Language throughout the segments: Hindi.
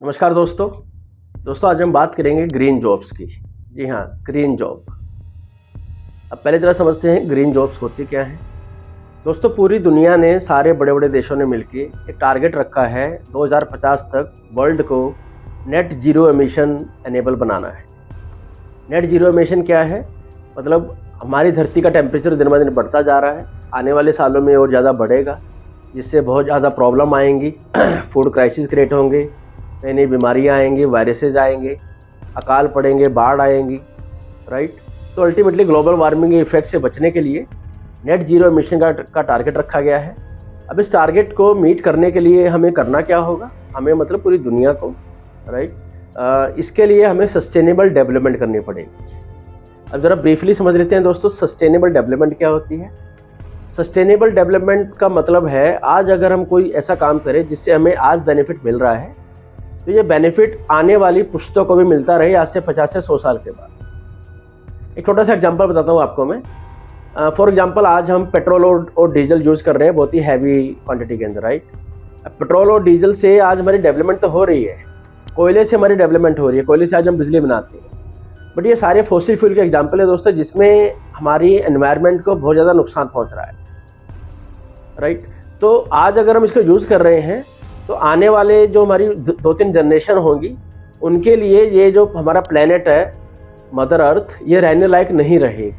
नमस्कार दोस्तों आज हम बात करेंगे ग्रीन जॉब्स की। जी हाँ, ग्रीन जॉब। अब पहले जरा समझते हैं ग्रीन जॉब्स होती क्या है। दोस्तों, पूरी दुनिया ने, सारे बड़े बड़े देशों ने मिलकर एक टारगेट रखा है 2050 तक वर्ल्ड को नेट जीरो एमिशन एनेबल बनाना है। नेट जीरो एमिशन क्या है? मतलब हमारी धरती का टेम्परेचर दिन ब दिन बढ़ता जा रहा है, आने वाले सालों में और ज़्यादा बढ़ेगा, जिससे बहुत ज़्यादा प्रॉब्लम आएंगी फूड क्राइसिस क्रिएट होंगे, नई नई बीमारियाँ आएंगी, वायरसेस आएंगे, अकाल पड़ेंगे, बाढ़ आएंगी, राइट। तो अल्टीमेटली ग्लोबल वार्मिंग के इफेक्ट से बचने के लिए नेट जीरो एमिशन का टारगेट रखा गया है। अब इस टारगेट को मीट करने के लिए हमें करना क्या होगा? हमें मतलब पूरी दुनिया को, राइट, इसके लिए हमें सस्टेनेबल डेवलपमेंट करनी पड़ेगी। अब ज़रा ब्रीफली समझ लेते हैं दोस्तों, सस्टेनेबल डेवलपमेंट क्या होती है। सस्टेनेबल डेवलपमेंट का मतलब है, आज अगर हम कोई ऐसा काम करें जिससे हमें आज बेनिफिट मिल रहा है, तो ये बेनिफिट आने वाली पुश्तों को भी मिलता रहे आज से 50 से 100 साल के बाद। एक छोटा सा एग्जांपल बताता हूँ आपको मैं। फॉर एग्जांपल, आज हम पेट्रोल और डीजल यूज़ कर रहे हैं बहुत ही हैवी क्वांटिटी के अंदर, राइट। पेट्रोल और डीजल से आज हमारी डेवलपमेंट तो हो रही है, कोयले से हमारी डेवलपमेंट हो रही है, कोयले से आज हम बिजली बनाते हैं, बट ये सारे फॉसिल फ्यूल के एग्जाम्पल है दोस्तों, जिसमें हमारी एनवायरनमेंट को बहुत ज़्यादा नुकसान पहुँच रहा है, राइट। तो आज अगर हम इसको यूज़ कर रहे हैं तो आने वाले जो हमारी 2-3 जनरेशन होंगी, उनके लिए ये जो हमारा प्लेनेट है, मदर अर्थ, ये रहने लायक नहीं रहेगी।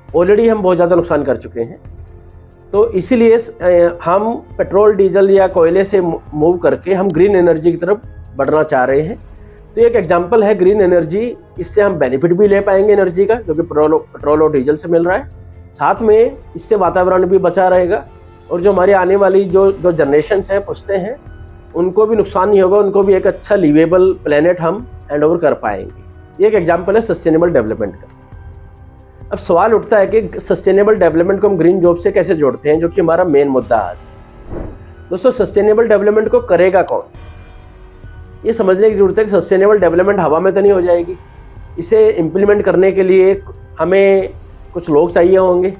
ऑलरेडी हम बहुत ज़्यादा नुकसान कर चुके हैं। तो इसीलिए हम पेट्रोल डीजल या कोयले से मूव करके हम ग्रीन एनर्जी की तरफ बढ़ना चाह रहे हैं। तो एक एग्जांपल है ग्रीन एनर्जी। इससे हम बेनिफिट भी ले पाएंगे एनर्जी का, जो कि पेट्रोल और डीजल से मिल रहा है, साथ में इससे वातावरण भी बचा रहेगा, और जो हमारी आने वाली जो जनरेशन्स हैं, पुश्ते हैं, उनको भी नुकसान नहीं होगा, उनको भी एक अच्छा लिवेबल प्लेनेट हम हैंड ओवर कर पाएंगे। ये एक एग्जांपल है सस्टेनेबल डेवलपमेंट का। अब सवाल उठता है कि सस्टेनेबल डेवलपमेंट को हम ग्रीन जॉब से कैसे जोड़ते हैं, जो कि हमारा मेन मुद्दा आज है। दोस्तों, सस्टेनेबल डेवलपमेंट को करेगा कौन, ये समझने की जरूरत है कि सस्टेनेबल डेवलपमेंट हवा में तो नहीं हो जाएगी। इसे इम्प्लीमेंट करने के लिए हमें कुछ लोग चाहिए होंगे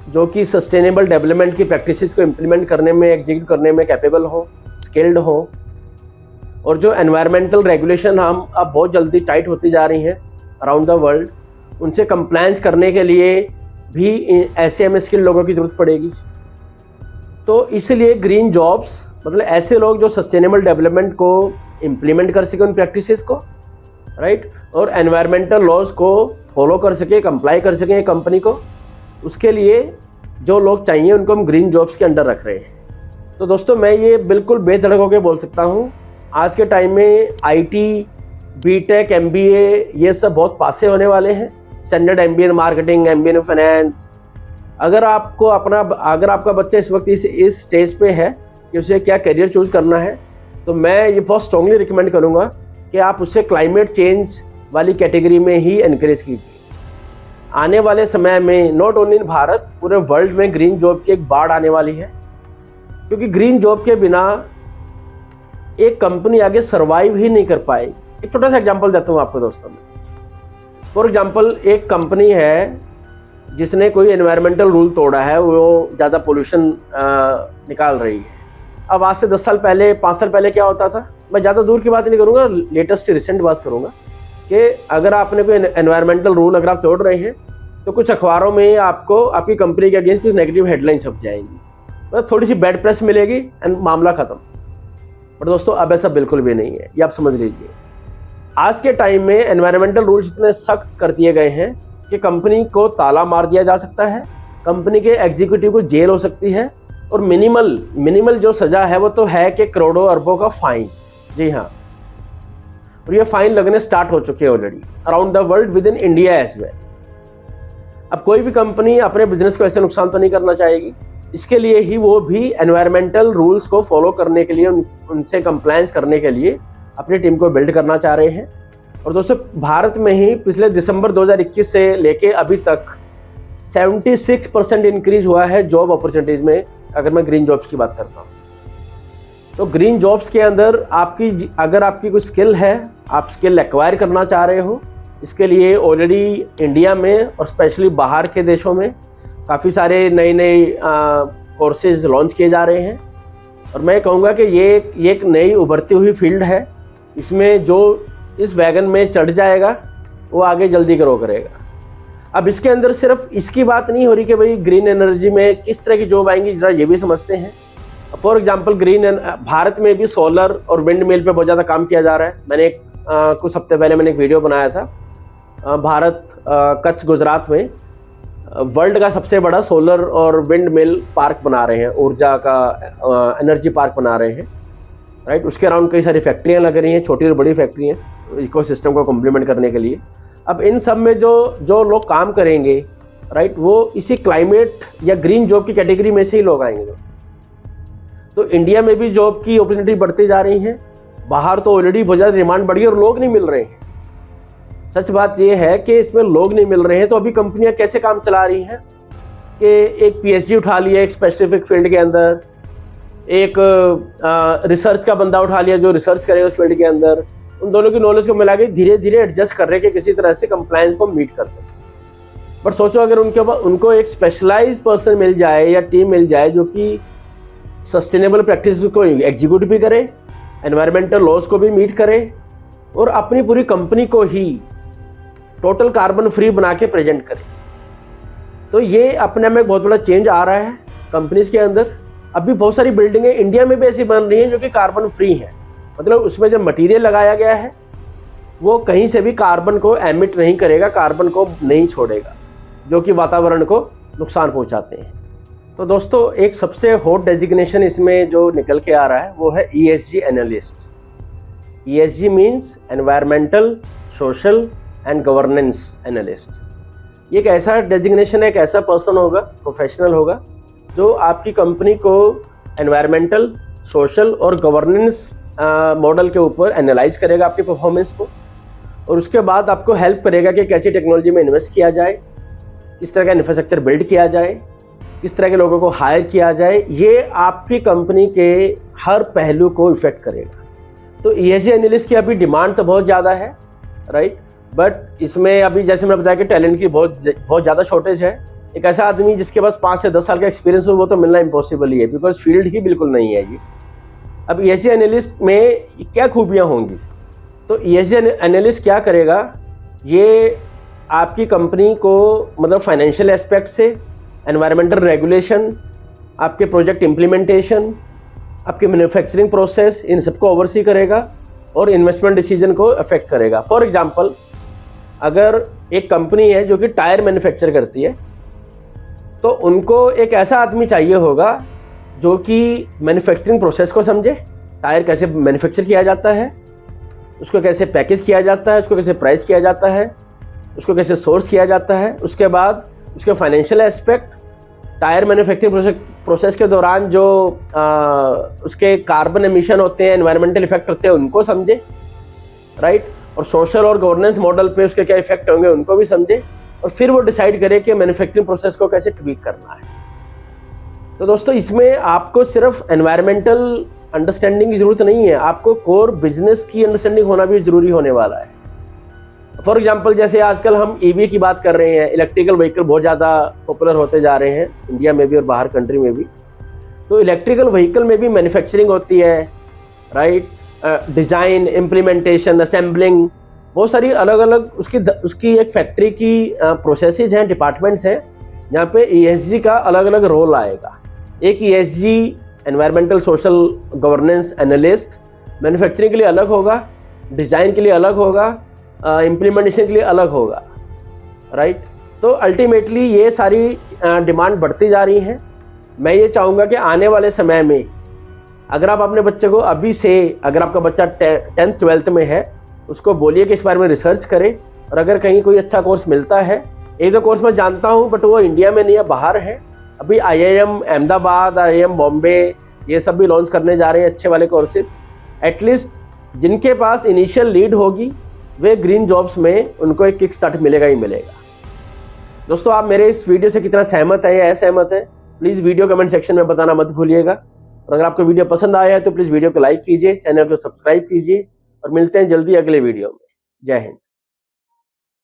जो कि सस्टेनेबल डेवलपमेंट की प्रैक्टिसेस को इम्प्लीमेंट करने में, एग्जीक्यूट करने में कैपेबल हो, स्किल्ड हो। और जो एनवायरमेंटल रेगुलेशन हम अब बहुत जल्दी टाइट होती जा रही हैं अराउंड द वर्ल्ड, उनसे कंप्लायंस करने के लिए भी ऐसे हमें स्किल्ड लोगों की ज़रूरत पड़ेगी। तो इसलिए ग्रीन जॉब्स मतलब ऐसे लोग जो सस्टेनेबल डेवलपमेंट को इम्प्लीमेंट कर सकें, उन प्रैक्टिसेस को, राइट, और एनवायरमेंटल लॉज को फॉलो कर सके, कंप्लाई कर सकें कंपनी को। उसके लिए जो लोग चाहिए उनको हम ग्रीन जॉब्स के अंडर रख रहे हैं। तो दोस्तों, मैं ये बिल्कुल बेधड़क होकर बोल सकता हूँ, आज के टाइम में आईटी, बीटेक, एमबीए, ये सब बहुत पासे होने वाले हैं। Standard MBA in marketing, MBA in finance. अगर आपका बच्चा इस वक्त इस स्टेज पे है कि उसे क्या करियर चूज़ करना है, तो मैं ये बहुत स्ट्रांगली रिकमेंड करूँगा कि आप उसे क्लाइमेट चेंज वाली कैटेगरी में ही एनकरेज कीजिए। आने वाले समय में नॉट ओनली इन भारत, पूरे वर्ल्ड में ग्रीन जॉब की एक बाढ़ आने वाली है, क्योंकि ग्रीन जॉब के बिना एक कंपनी आगे सर्वाइव ही नहीं कर पाएगी। एक छोटा सा एग्जांपल देता हूँ आपको दोस्तों में। फॉर एग्जांपल, एक कंपनी है जिसने कोई एनवायरमेंटल रूल तोड़ा है, वो ज़्यादा पोल्यूशन निकाल रही है। अब आज से 10 साल पहले, 5 साल पहले क्या होता था, मैं ज़्यादा दूर की बात नहीं करूँगा, लेटेस्ट रिसेंट बात करूँगा, कि अगर आपने कोई एनवायरमेंटल रूल अगर आप तोड़ रहे हैं, तो कुछ अखबारों में आपको आपकी कंपनी के अगेंस्ट कुछ नेगेटिव हेडलाइन छप जाएंगी, मतलब थोड़ी सी बैड प्रेस मिलेगी एंड मामला ख़त्म। बट दोस्तों, अब ऐसा बिल्कुल भी नहीं है, ये आप समझ लीजिए। आज के टाइम में एनवायरमेंटल रूल्स इतने सख्त कर दिए गए हैं कि कंपनी को ताला मार दिया जा सकता है, कंपनी के एग्जीक्यूटिव को जेल हो सकती है, और मिनिमल जो सज़ा है वो तो है कि करोड़ों अरबों का फाइन। जी हाँ, और ये फाइन लगने स्टार्ट हो चुके हैं already around the world, within India as well. अब कोई भी कंपनी अपने बिजनेस को ऐसे नुकसान तो नहीं करना चाहेगी, इसके लिए ही वो भी एनवायरमेंटल रूल्स को फॉलो करने के लिए, उनसे कंप्लायंस करने के लिए अपनी टीम को बिल्ड करना चाह रहे हैं। और दोस्तों, भारत में ही पिछले दिसंबर 2021 से लेके अभी तक 76% इंक्रीज हुआ है जॉब अपॉर्चुनिटीज़ में, अगर मैं ग्रीन जॉब्स की बात करता हूँ। तो ग्रीन जॉब्स के अंदर अगर आपकी कोई स्किल है, आप स्किल एक्वायर करना चाह रहे हो, इसके लिए ऑलरेडी इंडिया में और स्पेशली बाहर के देशों में काफ़ी सारे नए कोर्सेज लॉन्च किए जा रहे हैं। और मैं कहूँगा कि ये एक नई उभरती हुई फील्ड है, इसमें जो इस वैगन में चढ़ जाएगा वो आगे जल्दी ग्रो करेगा। अब इसके अंदर सिर्फ इसकी बात नहीं हो रही कि भाई ग्रीन एनर्जी में किस तरह की जॉब आएंगी, जरा ये भी समझते हैं। फॉर एग्जांपल भारत में भी सोलर और विंड मिल पे बहुत ज़्यादा काम किया जा रहा है। मैंने कुछ हफ्ते पहले मैंने एक वीडियो बनाया था। भारत कच्छ गुजरात में वर्ल्ड का सबसे बड़ा सोलर और विंड मिल पार्क बना रहे हैं, ऊर्जा का एनर्जी पार्क बना रहे हैं, राइट। उसके अराउंड कई सारी फैक्ट्रियाँ लग रही हैं, छोटी और बड़ी फैक्ट्रियाँ, इकोसिस्टम को कॉम्प्लीमेंट करने के लिए। अब इन सब में जो लोग काम करेंगे, राइट, वो इसी क्लाइमेट या ग्रीन जॉब की कैटेगरी में से ही लोग आएंगे। तो इंडिया में भी जॉब की अपॉर्चुनिटी बढ़ती जा रही हैं। बाहर तो ऑलरेडी बहुत ज़्यादा डिमांड बढ़ी और लोग नहीं मिल रहे हैं। सच बात यह है कि इसमें लोग नहीं मिल रहे हैं, तो अभी कंपनियां कैसे काम चला रही हैं कि एक पीएचडी उठा लिया एक स्पेसिफिक फील्ड के अंदर, एक रिसर्च का बंदा उठा लिया जो रिसर्च करेगा उस फील्ड के अंदर, उन दोनों की नॉलेज को मिला के धीरे धीरे एडजस्ट कर रहे हैं कि किसी तरह से कंप्लायंस को मीट कर सके। बट सोचो अगर उनको एक स्पेशलाइज पर्सन मिल जाए या टीम मिल जाए जो कि सस्टेनेबल प्रैक्टिस को एग्जीक्यूट भी करे, एनवायरमेंटल लॉज को भी मीट करे और अपनी पूरी कंपनी को ही टोटल कार्बन फ्री बना के प्रेजेंट करे, तो ये अपने में बहुत बड़ा चेंज आ रहा है कंपनीज के अंदर। अभी बहुत सारी बिल्डिंगें इंडिया में भी ऐसी बन रही हैं जो कि कार्बन फ्री हैं, मतलब उसमें जो मटेरियल लगाया गया है वो कहीं से भी कार्बन को एमिट नहीं करेगा, कार्बन को नहीं छोड़ेगा, जो कि वातावरण को नुकसान पहुंचाते हैं। तो दोस्तों एक सबसे हॉट डेजिग्नेशन इसमें जो निकल के आ रहा है वो है ESG analyst. ESG means environmental, social and governance analyst. ये एक ऐसा डेजिग्नेशन है, एक ऐसा पर्सन होगा, प्रोफेशनल होगा, जो आपकी कंपनी को एनवायरमेंटल, सोशल और गवर्नेंस मॉडल के ऊपर एनालाइज करेगा आपकी परफॉर्मेंस को, और उसके बाद आपको हेल्प करेगा कि कैसी टेक्नोलॉजी में इन्वेस्ट किया जाए, किस तरह का इंफ्रास्ट्रक्चर बिल्ड किया जाए, किस तरह के लोगों को हायर किया जाए। ये आपकी कंपनी के हर पहलू को इफेक्ट करेगा। तो ESG एनालिस्ट की अभी डिमांड तो बहुत ज़्यादा है, राइट, बट इसमें अभी जैसे मैंने बताया कि टैलेंट की बहुत ज़्यादा शॉर्टेज है। एक ऐसा आदमी जिसके पास 5 से 10 साल का एक्सपीरियंस हो वो तो मिलना इम्पॉसिबल ही है, बिकॉज फील्ड ही बिल्कुल नहीं है ये। अब ESG एनालिस्ट में क्या खूबियाँ होंगी? तो ESG एनालिस्ट क्या करेगा, ये आपकी कंपनी को मतलब फाइनेंशियल एस्पेक्ट से, एनवायरमेंटल रेगुलेशन, आपके प्रोजेक्ट इम्प्लीमेंटेशन, आपके मैन्युफैक्चरिंग प्रोसेस, इन सबको ओवरसी करेगा और इन्वेस्टमेंट डिसीजन को अफेक्ट करेगा। फॉर एग्जांपल अगर एक कंपनी है जो कि टायर मैन्युफैक्चर करती है, तो उनको एक ऐसा आदमी चाहिए होगा जो कि मैन्युफैक्चरिंग प्रोसेस को समझे, टायर कैसे मैन्युफैक्चर किया जाता है, उसको कैसे पैकेज किया जाता है, उसको कैसे प्राइस किया जाता है, उसको कैसे सोर्स किया जाता है, उसके बाद उसके financial aspect, tyre manufacturing process के दौरान जो उसके कार्बन एमिशन होते हैं, एनवायरमेंटल इफेक्ट होते हैं, उनको समझे, राइट, और सोशल और गवर्नेंस मॉडल पे उसके क्या इफेक्ट होंगे उनको भी समझे, और फिर वो डिसाइड करे कि मैन्युफैक्चरिंग प्रोसेस को कैसे ट्वीक करना है। तो दोस्तों इसमें आपको सिर्फ एनवायरमेंटल अंडरस्टैंडिंग की ज़रूरत नहीं है, आपको कोर बिजनेस की अंडरस्टैंडिंग होना भी ज़रूरी होने वाला है। फॉर एग्जांपल जैसे आजकल हम EV की बात कर रहे हैं, इलेक्ट्रिकल व्हीकल बहुत ज़्यादा पॉपुलर होते जा रहे हैं इंडिया में भी और बाहर कंट्री में भी। तो इलेक्ट्रिकल व्हीकल में भी मैन्युफैक्चरिंग होती है, राइट, डिज़ाइन, इम्प्लीमेंटेशन, असेंबलिंग, बहुत सारी अलग अलग उसकी एक फैक्ट्री की प्रोसेसेस हैं, डिपार्टमेंट्स हैं, जहाँ पे ESG का अलग अलग रोल आएगा। एक ESG environmental social governance analyst manufacturing के लिए अलग होगा, डिज़ाइन के लिए अलग होगा, इम्प्लीमेंटेशन के लिए अलग होगा, राइट। तो अल्टीमेटली ये सारी डिमांड बढ़ती जा रही है। मैं ये चाहूँगा कि आने वाले समय में अगर आप अपने बच्चे को अभी से, अगर आपका बच्चा 10th 12th में है, उसको बोलिए कि इस बारे में रिसर्च करे, और अगर कहीं कोई अच्छा कोर्स मिलता है, एक दो कोर्स मैं जानता हूँ बट वो इंडिया में नहीं है, बाहर है। अभी IIM अहमदाबाद, IIM बॉम्बे, ये सब भी लॉन्च करने जा रहे हैं अच्छे वाले कोर्सेज। एटलीस्ट जिनके पास इनिशियल लीड होगी वे ग्रीन जॉब्स में उनको एक किक स्टार्ट मिलेगा ही मिलेगा। दोस्तों आप मेरे इस वीडियो से कितना सहमत है या असहमत है, प्लीज़ वीडियो कमेंट सेक्शन में बताना मत भूलिएगा। और अगर आपको वीडियो पसंद आया है तो प्लीज़ वीडियो को लाइक कीजिए, चैनल को सब्सक्राइब कीजिए, और मिलते हैं जल्दी अगले वीडियो में। जय हिंद।